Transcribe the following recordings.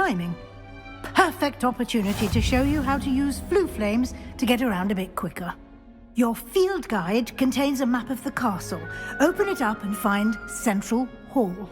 timing. Perfect opportunity to show you how to use flue flames to get around a bit quicker. Your field guide contains a map of the castle. Open it up and find Central Hall.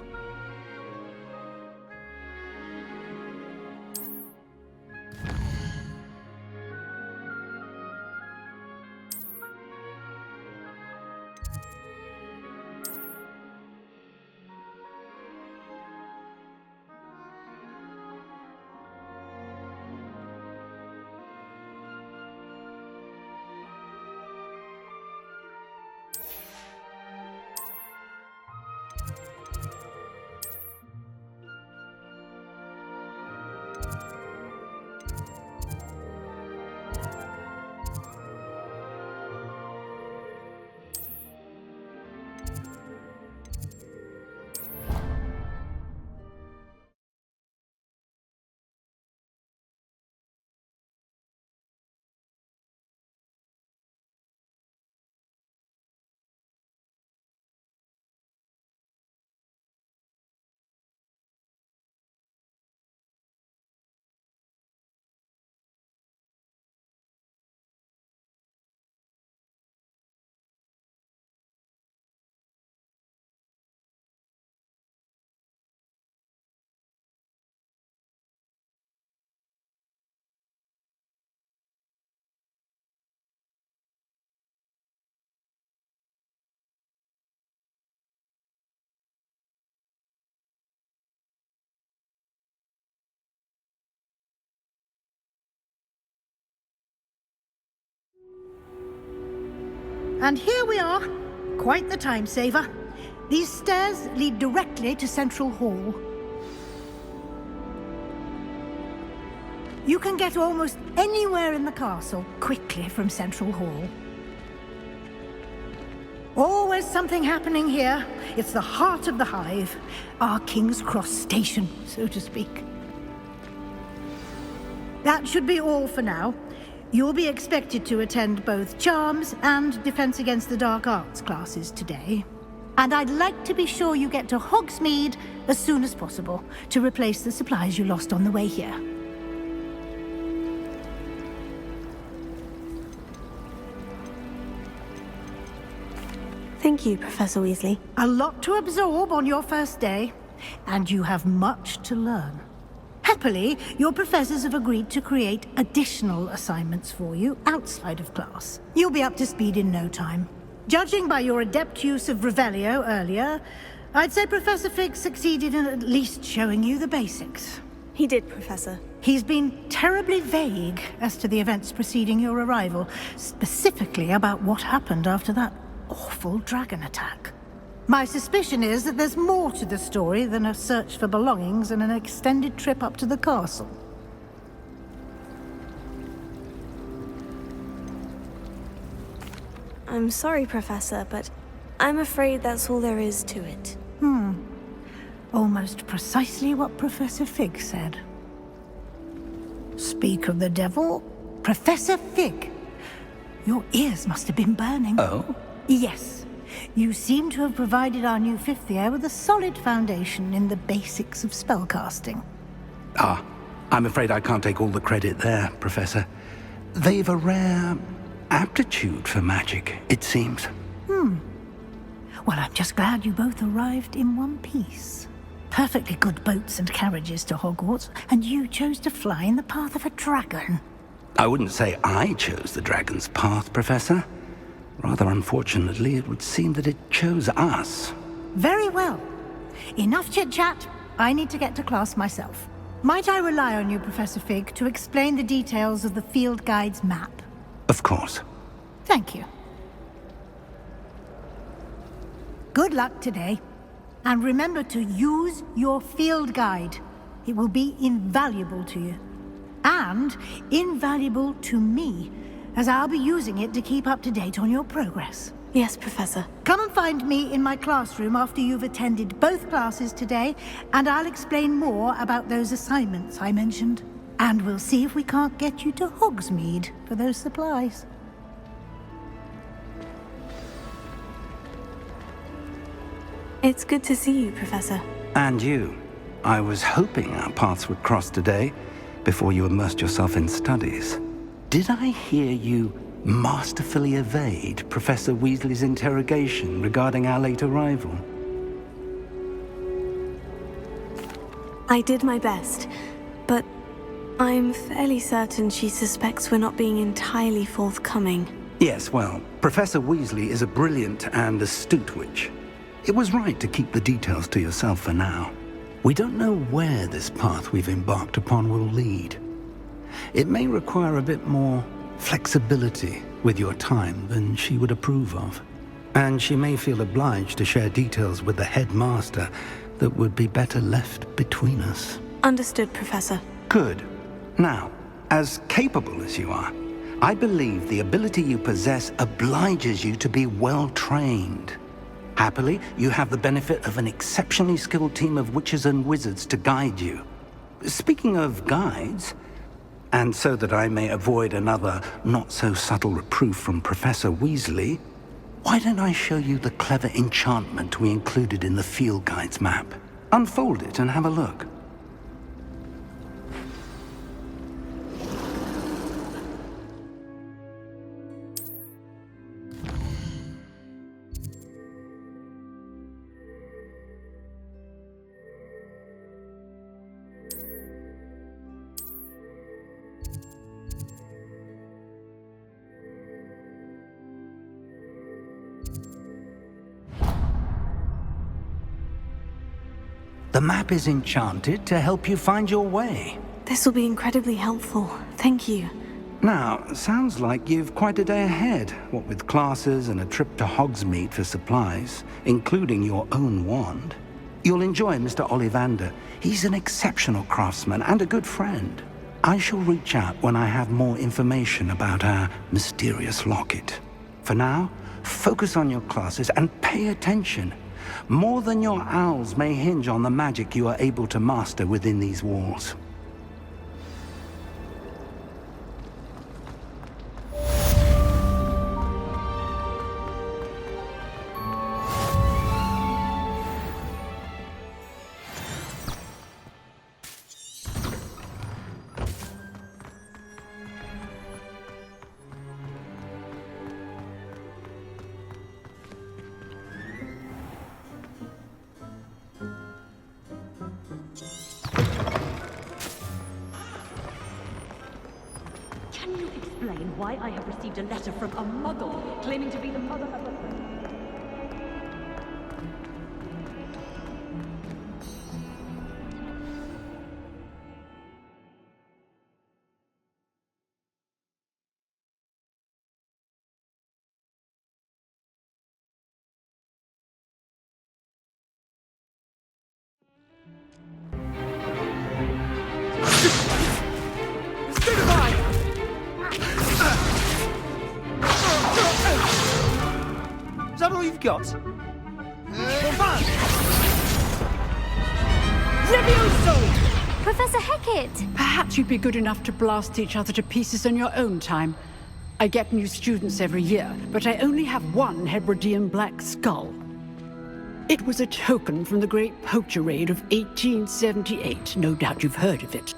And here we are. Quite the time saver. These stairs lead directly to Central Hall. You can get almost anywhere in the castle quickly from Central Hall. Always something happening here. It's the heart of the hive. Our King's Cross station, so to speak. That should be all for now. You'll be expected to attend both Charms and Defense Against the Dark Arts classes today. And I'd like to be sure you get to Hogsmeade as soon as possible to replace the supplies you lost on the way here. Thank you, Professor Weasley. A lot to absorb on your first day, and you have much to learn. Happily, your professors have agreed to create additional assignments for you outside of class. You'll be up to speed in no time. Judging by your adept use of Revelio earlier, I'd say Professor Fig succeeded in at least showing you the basics. He did, Professor. He's been terribly vague as to the events preceding your arrival, specifically about what happened after that awful dragon attack. My suspicion is that there's more to the story than a search for belongings and an extended trip up to the castle. I'm sorry, Professor, but I'm afraid that's all there is to it. Almost precisely what Professor Fig said. Speak of the devil, Professor Fig. Your ears must have been burning. Oh? Yes. You seem to have provided our new fifth year with a solid foundation in the basics of spellcasting. Ah, I'm afraid I can't take all the credit there, Professor. They've a rare aptitude for magic, it seems. Well, I'm just glad you both arrived in one piece. Perfectly good boats and carriages to Hogwarts, and you chose to fly in the path of a dragon. I wouldn't say I chose the dragon's path, Professor. Rather unfortunately, it would seem that it chose us. Very well. Enough chit-chat. I need to get to class myself. Might I rely on you, Professor Fig, to explain the details of the field guide's map? Of course. Thank you. Good luck today. And remember to use your field guide. It will be invaluable to you. And invaluable to me, as I'll be using it to keep up to date on your progress. Yes, Professor. Come and find me in my classroom after you've attended both classes today, and I'll explain more about those assignments I mentioned. And we'll see if we can't get you to Hogsmeade for those supplies. It's good to see you, Professor. And you. I was hoping our paths would cross today, before you immersed yourself in studies. Did I hear you masterfully evade Professor Weasley's interrogation regarding our late arrival? I did my best, but I'm fairly certain she suspects we're not being entirely forthcoming. Yes, well, Professor Weasley is a brilliant and astute witch. It was right to keep the details to yourself for now. We don't know where this path we've embarked upon will lead. It may require a bit more flexibility with your time than she would approve of. And she may feel obliged to share details with the headmaster that would be better left between us. Understood, Professor. Good. Now, as capable as you are, I believe the ability you possess obliges you to be well trained. Happily, you have the benefit of an exceptionally skilled team of witches and wizards to guide you. Speaking of guides, and so that I may avoid another not-so-subtle reproof from Professor Weasley, why don't I show you the clever enchantment we included in the field guide's map? Unfold it and have a look. The map is enchanted to help you find your way. This will be incredibly helpful. Thank you. Now, sounds like you've quite a day ahead, what with classes and a trip to Hogsmeade for supplies, including your own wand. You'll enjoy Mr. Ollivander. He's an exceptional craftsman and a good friend. I shall reach out when I have more information about our mysterious locket. For now, focus on your classes and pay attention. More than your owls may hinge on the magic you are able to master within these walls. Can you explain why I have received a letter from a muggle claiming to be the mother of a... Is that all you've got? Levioso! Professor Hecat! Perhaps you'd be good enough to blast each other to pieces in your own time. I get new students every year, but I only have one Hebridean black skull. It was a token from the Great Poacher Raid of 1878. No doubt you've heard of it.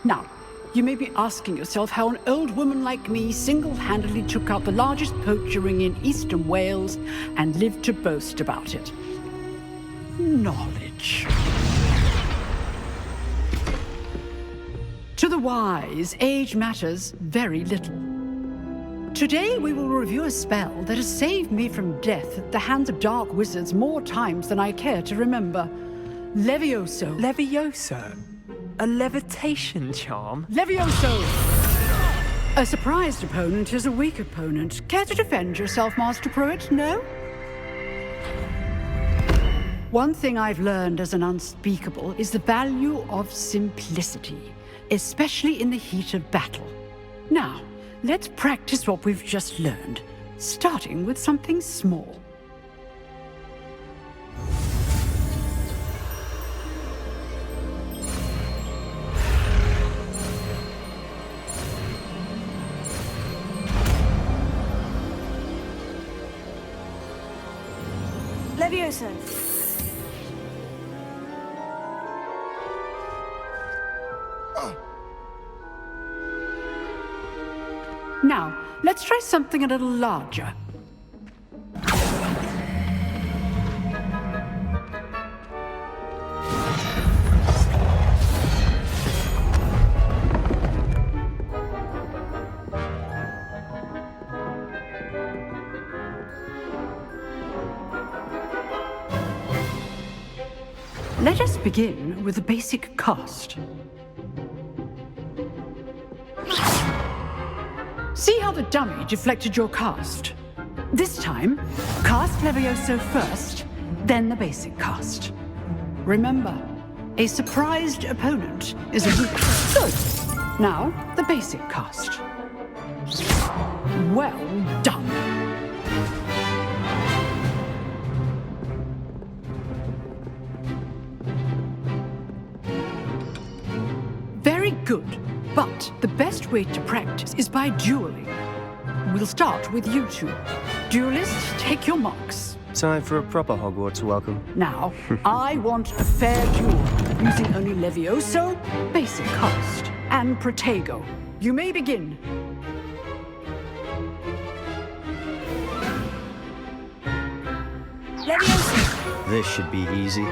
Now, you may be asking yourself how an old woman like me single-handedly took out the largest poacher ring in eastern Wales and lived to boast about it. Knowledge. To the wise, age matters very little. Today we will review a spell that has saved me from death at the hands of dark wizards more times than I care to remember. Levioso. Levioso? A levitation charm? Levioso! A surprised opponent is a weak opponent. Care to defend yourself, Master Pruitt? No? One thing I've learned as an unspeakable is the value of simplicity, especially in the heat of battle. Now, let's practice what we've just learned, starting with something small. Levioso. Now, let's try something a little larger. Let us begin with the basic cast. See how the dummy deflected your cast? This time, cast Levioso first, then the basic cast. Remember, a surprised opponent is a weak. Good. Now, the basic cast. Well done. Very good. But the best way to practice is by dueling. We'll start with you two. Duelists, take your marks. Time for a proper Hogwarts welcome. Now, I want a fair duel, using only Levioso, basic cast, and Protego. You may begin. Levioso! This should be easy.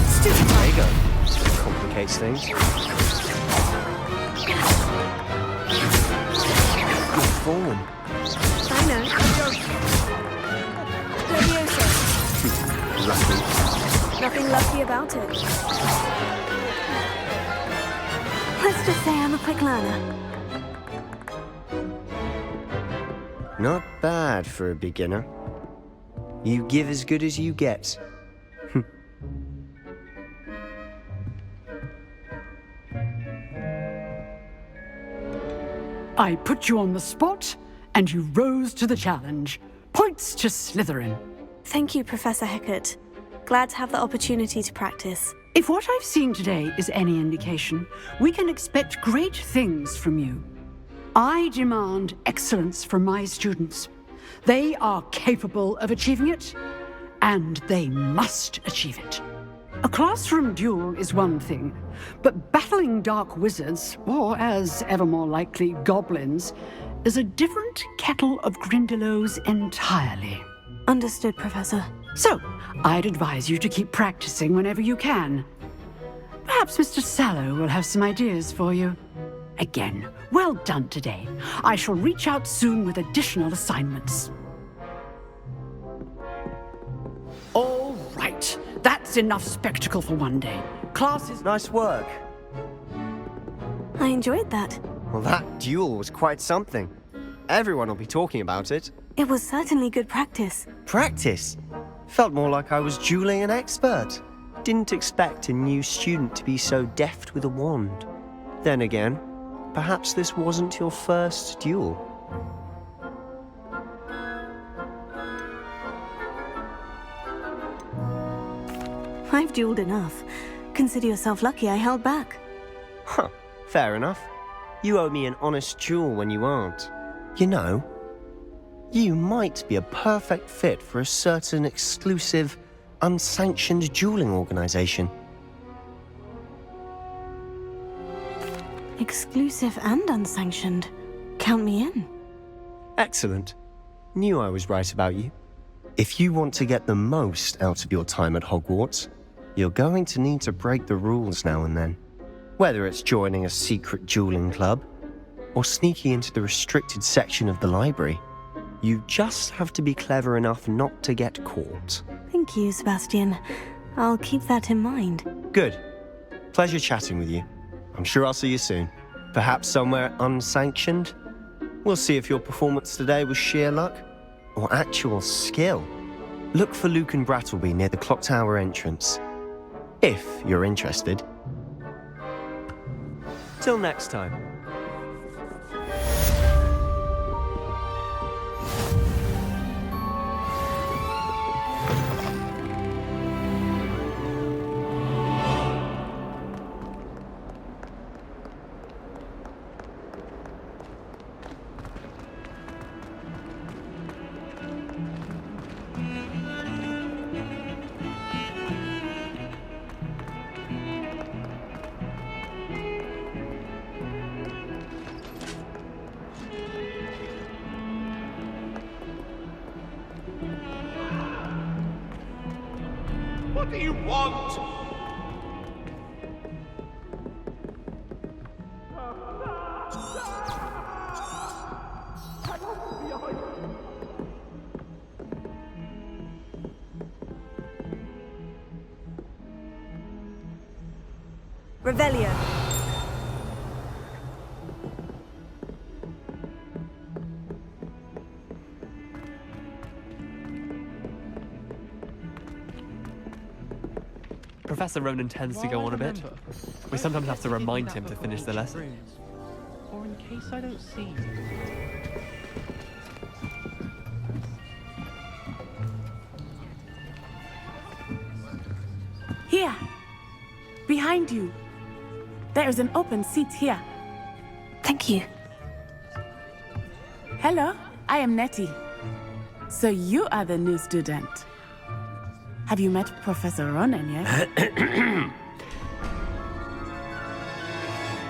Stupid! Protego complicates things. You've fallen. I know. Levioso. Lucky. Nothing lucky about it. Let's just say I'm a quick learner. Not bad for a beginner. You give as good as you get. I put you on the spot, and you rose to the challenge. Points to Slytherin. Thank you, Professor Hecat. Glad to have the opportunity to practice. If what I've seen today is any indication, we can expect great things from you. I demand excellence from my students. They are capable of achieving it, and they must achieve it. A classroom duel is one thing, but battling dark wizards, or as ever more likely, goblins, is a different kettle of Grindylows entirely. Understood, Professor. So, I'd advise you to keep practicing whenever you can. Perhaps Mr. Sallow will have some ideas for you. Again, well done today. I shall reach out soon with additional assignments. All right, that's enough spectacle for one day. Class is... Nice work. I enjoyed that. Well, that duel was quite something. Everyone will be talking about it. It was certainly good practice. Practice? Felt more like I was dueling an expert. Didn't expect a new student to be so deft with a wand. Then again, perhaps this wasn't your first duel. I've dueled enough. Consider yourself lucky I held back. Huh, fair enough. You owe me an honest duel when you aren't. You know, you might be a perfect fit for a certain exclusive, unsanctioned dueling organization. Exclusive and unsanctioned. Count me in. Excellent. Knew I was right about you. If you want to get the most out of your time at Hogwarts, you're going to need to break the rules now and then. Whether it's joining a secret dueling club, or sneaking into the restricted section of the library, you just have to be clever enough not to get caught. Thank you, Sebastian. I'll keep that in mind. Good. Pleasure chatting with you. I'm sure I'll see you soon. Perhaps somewhere unsanctioned? We'll see if your performance today was sheer luck or actual skill. Look for Luke and Brattleby near the clock tower entrance, if you're interested. Till next time. What do you want? Revelio. Professor Ronan tends to go on a bit. We sometimes have to remind him to finish the lesson. Or in case I don't see you. Here! Behind you! There is an open seat here. Thank you. Hello, I am Nettie. So you are the new student. Have you met Professor Ronan yet?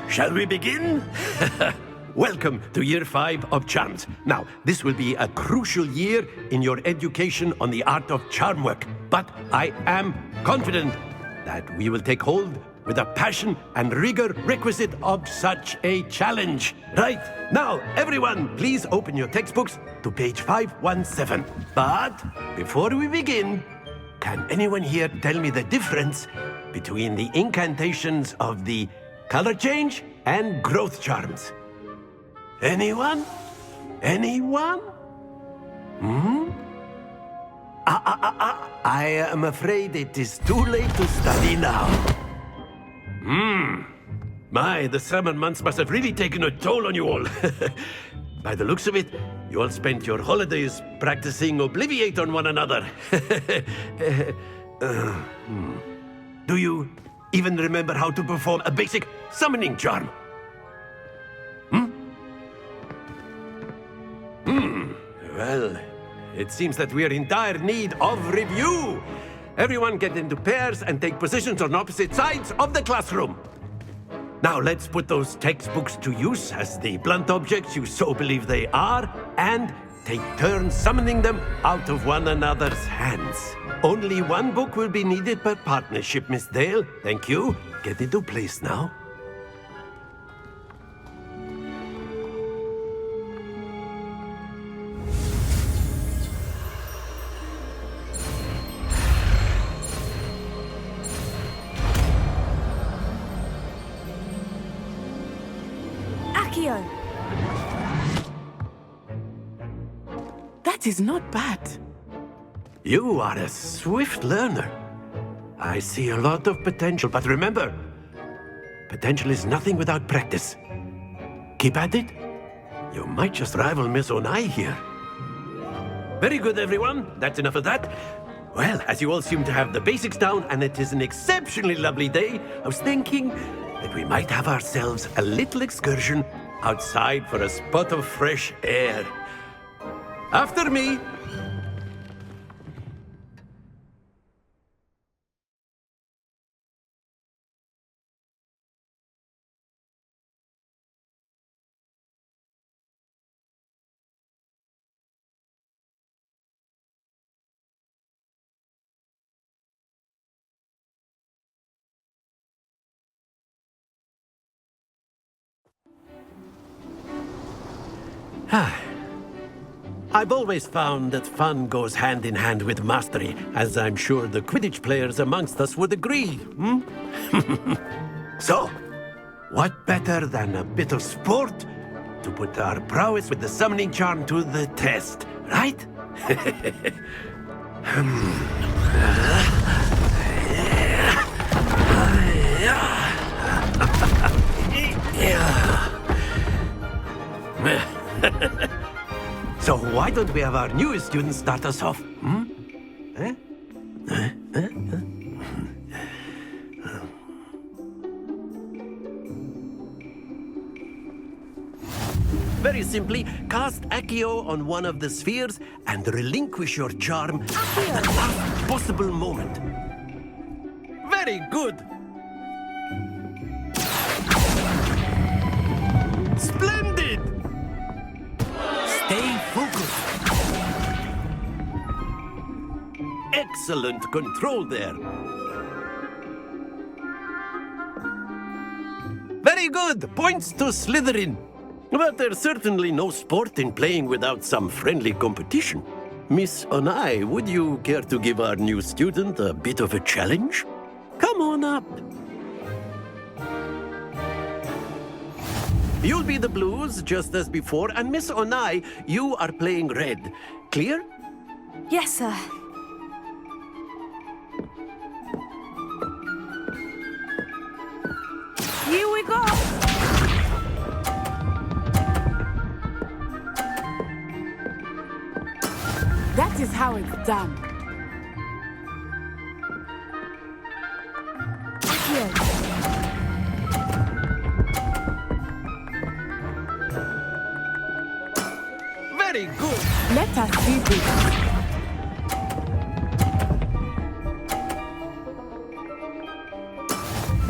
Shall we begin? Welcome to Year 5 of Charms. Now, this will be a crucial year in your education on the art of charm work. But I am confident that we will take hold with the passion and rigor requisite of such a challenge. Right, now, everyone, please open your textbooks to page 517. But before we begin, can anyone here tell me the difference between the incantations of the color change and growth charms? Anyone? Anyone? I am afraid it is too late to study now. My, the summer months must have really taken a toll on you all. By the looks of it, you all spent your holidays practicing Obliviate on one another. Do you even remember how to perform a basic summoning charm? Well, it seems that we are in dire need of review. Everyone get into pairs and take positions on opposite sides of the classroom. Now let's put those textbooks to use as the blunt objects you so believe they are, and take turns summoning them out of one another's hands. Only one book will be needed per partnership, Miss Dale. Thank you. Get into place now. That is not bad. You are a swift learner. I see a lot of potential, but remember, potential is nothing without practice. Keep at it. You might just rival Miss Onai here. Very good, everyone. That's enough of that. Well, as you all seem to have the basics down, and it is an exceptionally lovely day, I was thinking that we might have ourselves a little excursion outside for a spot of fresh air. After me. I've always found that fun goes hand in hand with mastery, as I'm sure the Quidditch players amongst us would agree. So, what better than a bit of sport to put our prowess with the summoning charm to the test, right? So why don't we have our newest student start us off? Very simply, cast Accio on one of the spheres and relinquish your charm at the last possible moment. Very good! Splendid! Stay focused. excellent control there. Very good. Points to Slytherin. But there's certainly no sport in playing without some friendly competition. Miss Onai, would you care to give our new student a bit of a challenge? Come on up. You'll be the blues, just as before, and Miss Onai, you are playing red. Clear? Yes, sir. Here we go! That is how it's done. Very good. Let us see this.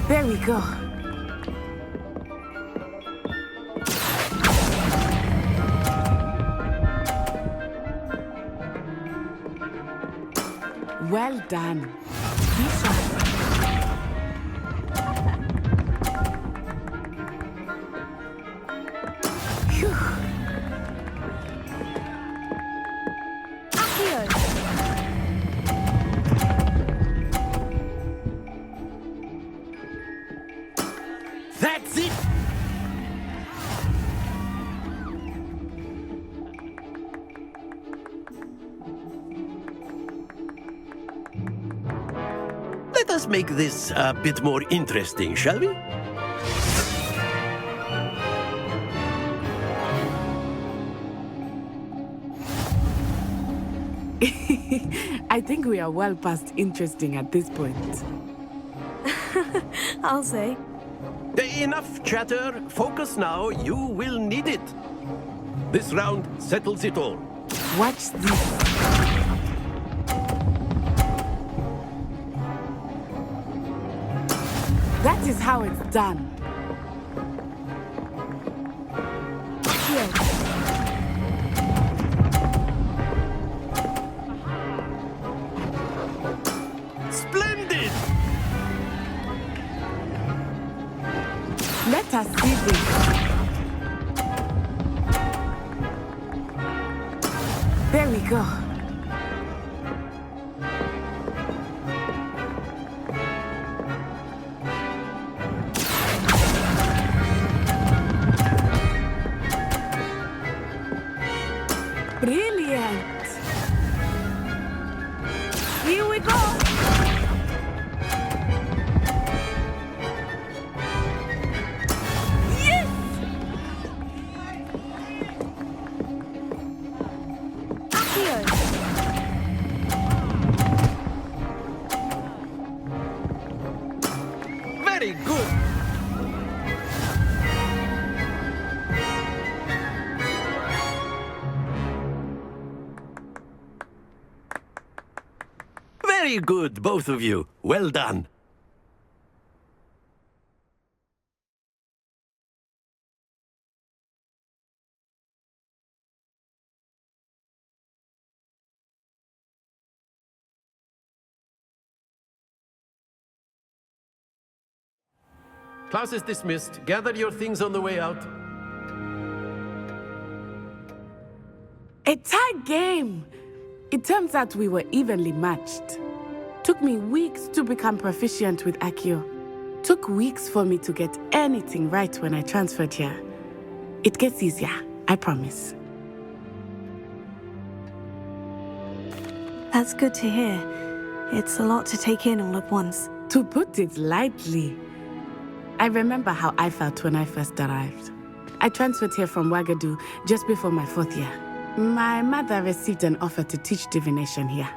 There we go. Well done. Phew. That's it. Let us make this a bit more interesting, shall we? I think we are well past interesting at this point. I'll say. Enough chatter. Focus now. You will need it. This round settles it all. Watch this. That is how it's done. Splendid! Let us see this. There we go. Brilliant! Here we go! Yes! Very good. Very good, both of you. Well done. Class is dismissed. Gather your things on the way out. A tight game! It turns out we were evenly matched. Took me weeks to become proficient with Accio. Took weeks for me to get anything right when I transferred here. It gets easier, I promise. That's good to hear. It's a lot to take in all at once. To put it lightly, I remember how I felt when I first arrived. I transferred here from Ouagadougou just before my 4th year. My mother received an offer to teach divination here.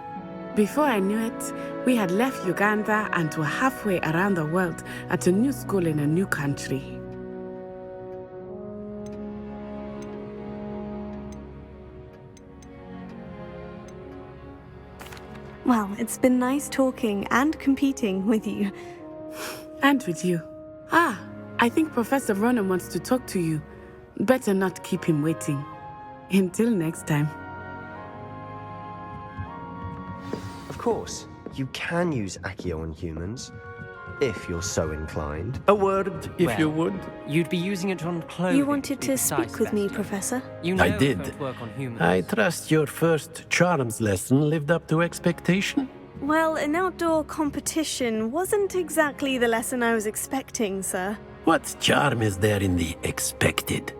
Before I knew it, we had left Uganda and were halfway around the world at a new school in a new country. Well, it's been nice talking and competing with you. And with you. Ah, I think Professor Ronan wants to talk to you. Better not keep him waiting. Until next time. Of course, you can use Accio on humans, if you're so inclined. A word, if you would. You'd be using it on clothing. You wanted to speak with me, Professor? You know I it did. won't work on humans. I trust your first charms lesson lived up to expectation? Well, an outdoor competition wasn't exactly the lesson I was expecting, sir. What charm is there in the expected?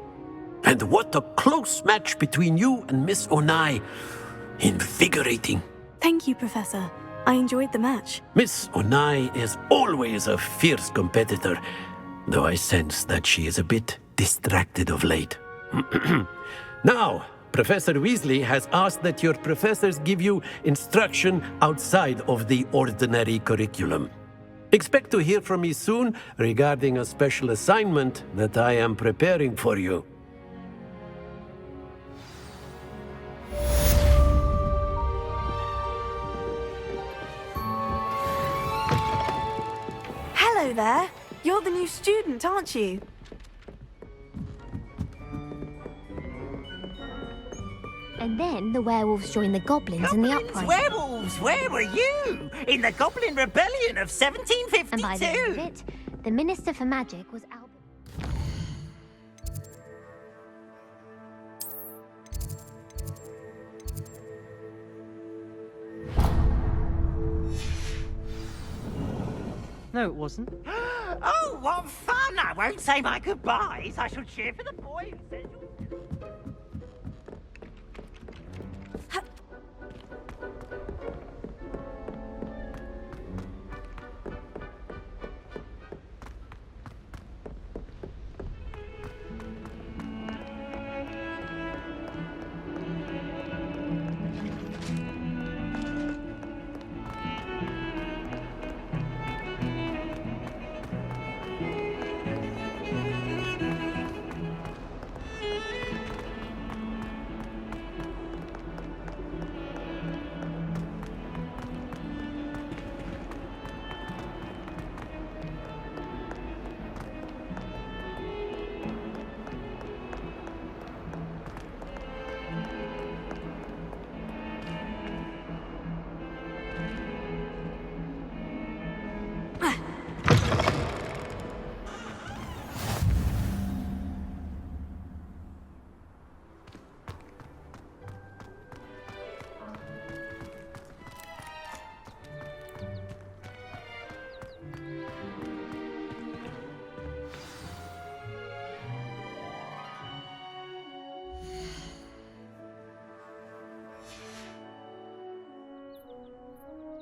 And what a close match between you and Miss Onai. Invigorating. Thank you, Professor. I enjoyed the match. Miss Onai is always a fierce competitor, though I sense that she is a bit distracted of late. Now, Professor Weasley has asked that your professors give you instruction outside of the ordinary curriculum. Expect to hear from me soon regarding a special assignment that I am preparing for you. Hello there. You're the new student, aren't you? And then the werewolves joined the goblins in the uprising. Werewolves, where were you? In the Goblin Rebellion of 1752! And by the end of it, the Minister for Magic was Albert. No, it wasn't. Oh, what fun! I won't say my goodbyes. I shall cheer for the boy who says...